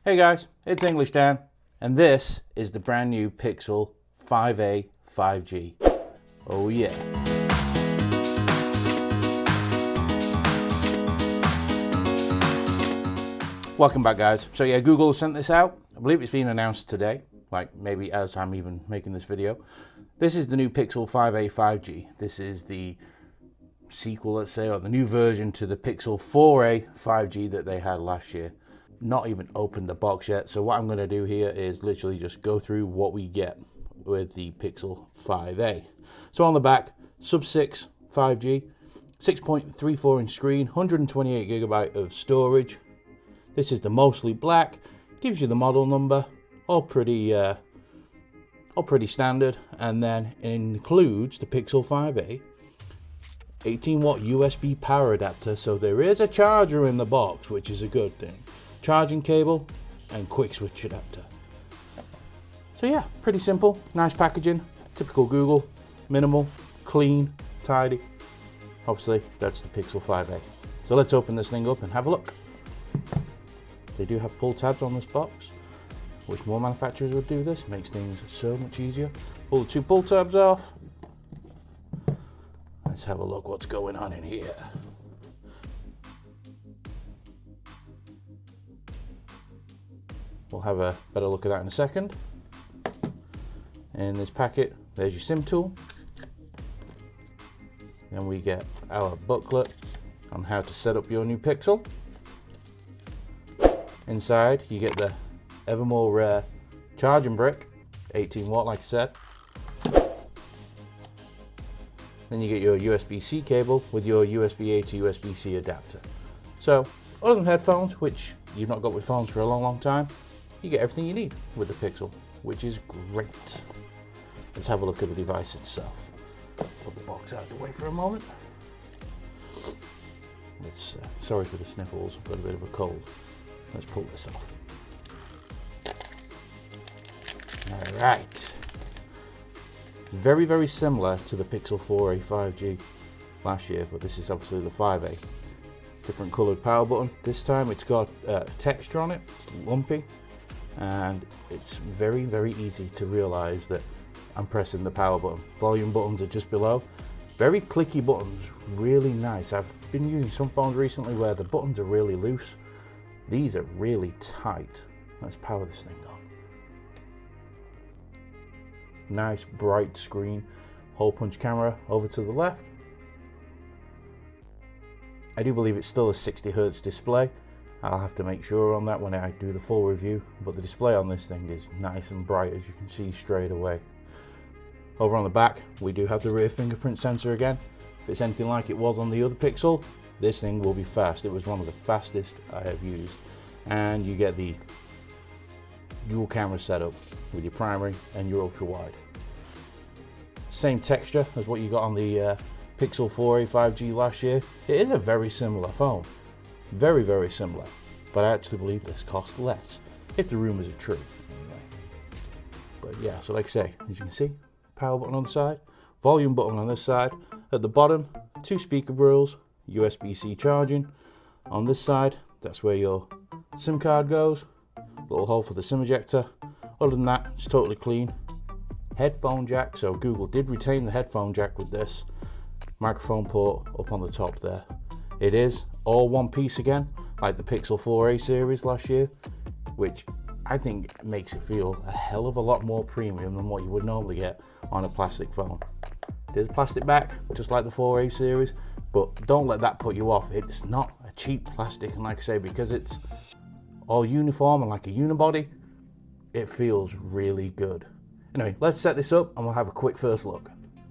Hey guys, it's English Dan, and this is the brand new Pixel 5a 5G. Oh yeah. Welcome back guys. So yeah, Google sent this out. I believe it's been announced today, like maybe as I'm even making this video. This is the new Pixel 5a 5G. This is the sequel, let's say, or the new version to the Pixel 4a 5G that they had last year. Not even opened the box yet, so what I'm going to do here is literally just go through what we get with the Pixel 5a. So on the back, sub 6 5G, 6.34 inch screen, 128 gigabyte of storage. This is the mostly black, gives you the model number, all pretty standard, and then it includes the Pixel 5a 18 watt USB power adapter, so there is a charger in the box, which is a good thing. Charging cable and quick switch adapter. So yeah, pretty simple, nice packaging, typical Google, minimal, clean, tidy. Obviously, that's the Pixel 5a. So let's open this thing up and have a look. They do have pull tabs on this box. Wish more manufacturers would do this, makes things so much easier. Pull the two pull tabs off. Let's have a look what's going on in here. We'll have a better look at that in a second. In this packet, there's your SIM tool. Then we get our booklet on how to set up your new Pixel. Inside, you get the ever more rare charging brick, 18 watt like I said. Then you get your USB-C cable with your USB-A to USB-C adapter. So, other than headphones, which you've not got with phones for a long time, you get everything you need with the Pixel, which is great. Let's have a look at the device itself. Put the box out of the way for a moment. Let's, sorry for the sniffles, I've got a bit of a cold. Let's pull this off. All right. Very, very similar to the Pixel 4a 5G last year, but this is obviously the 5a. Different coloured power button. This time it's got texture on it, it's lumpy, and it's very, very easy to realise that I'm pressing the power button. Volume buttons are just below. Very clicky buttons, really nice. I've been using some phones recently where the buttons are really loose. These are really tight. Let's power this thing on. Nice bright screen, hole punch camera over to the left. I do believe it's still a 60Hz display. I'll have to make sure on that when I do the full review, but the display on this thing is nice and bright, as you can see straight away. Over on the back, we do have the rear fingerprint sensor again. If it's anything like it was on the other Pixel, this thing will be fast. It was one of the fastest I have used. And you get the dual camera setup with your primary and your ultra wide. Same texture as what you got on the Pixel 4a 5G last year. It is a very similar phone. Very, very similar. But I actually believe this costs less, if the rumors are true, anyway. But yeah, so like I say, as you can see, power button on the side, volume button on this side. At the bottom, two speaker grills, USB-C charging. On this side, that's where your SIM card goes. Little hole for the SIM ejector. Other than that, it's totally clean. Headphone jack, so Google did retain the headphone jack with this. Microphone port up on the top there. It is all one piece again, like the Pixel 4a series last year, which I think makes it feel a hell of a lot more premium than what you would normally get on a plastic phone. There's a plastic back, just like the 4a series, but don't let that put you off. It's not a cheap plastic, and like I say, because it's all uniform and like a unibody, it feels really good. Anyway, let's set this up and we'll have a quick first look.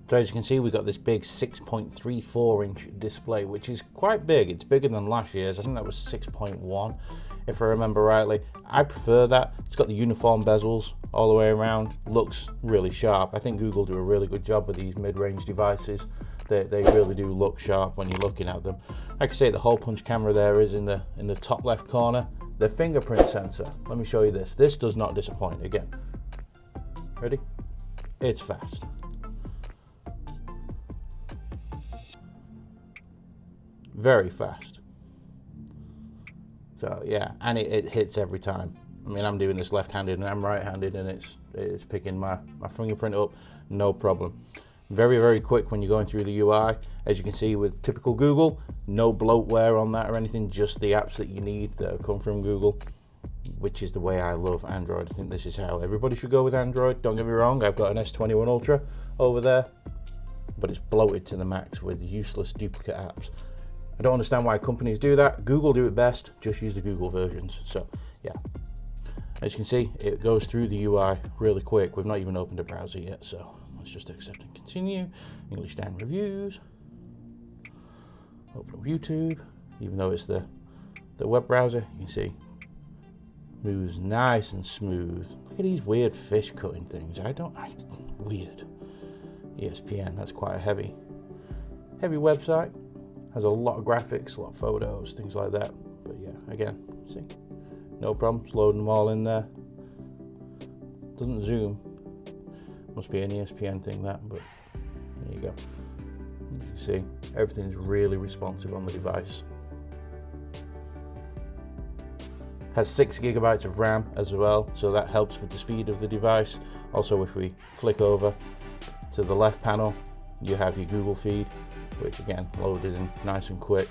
So as you can see, we've got this big 6.34 inch display, which is quite big. It's bigger than last year's. I think that was 6.1, if I remember rightly. I prefer that. It's got the uniform bezels all the way around. Looks really sharp. I think Google do a really good job with these mid-range devices. They really do look sharp when you're looking at them. Like I say, the hole punch camera there is in the top left corner. The fingerprint sensor, let me show you this. This does not disappoint. Again, ready? It's fast. Very fast. So yeah, and it hits every time. I mean, I'm doing this left-handed and I'm right-handed, and it's picking my fingerprint up, no problem. Very, very quick when you're going through the UI. As you can see with typical Google, no bloatware on that or anything, just the apps that you need that come from Google, which is the way I love Android. I think this is how everybody should go with Android. Don't get me wrong, I've got an S21 Ultra over there, but it's bloated to the max with useless duplicate apps. I don't understand why companies do that. Google do it best, just use the Google versions. So yeah, as you can see, it goes through the UI really quick. We've not even opened a browser yet, so let's just accept and continue. English Dan reviews. Open up YouTube, even though it's the web browser, you can see moves nice and smooth. Look at these weird fish cutting things. Weird. ESPN, that's quite a heavy website. Has a lot of graphics, a lot of photos, things like that. But yeah, again, see, no problems loading them all in there. Doesn't zoom. Must be an ESPN thing, that, but there you go. You can see everything's really responsive on the device. Has 6 gigabytes of RAM as well, so that helps with the speed of the device. Also, if we flick over to the left panel, you have your Google feed, which again, loaded in nice and quick.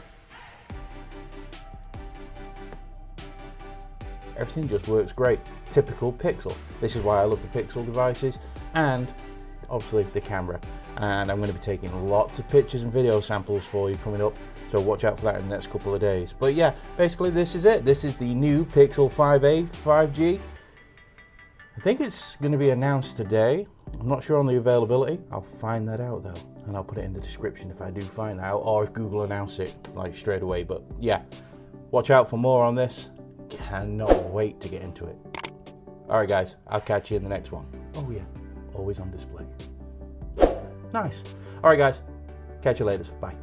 Everything just works great. Typical Pixel. This is why I love the Pixel devices, and obviously the camera. And I'm going to be taking lots of pictures and video samples for you coming up, so watch out for that in the next couple of days. But yeah, basically this is it. This is the new Pixel 5a 5G. I think it's going to be announced today. I'm not sure on the availability. I'll find that out though, and I'll put it in the description if I do find that out, or if Google announce it like straight away. But yeah, watch out for more on this. Cannot wait to get into it. Alright guys, I'll catch you in the next one. Oh yeah, always on display. Nice. Alright guys, catch you later. Bye.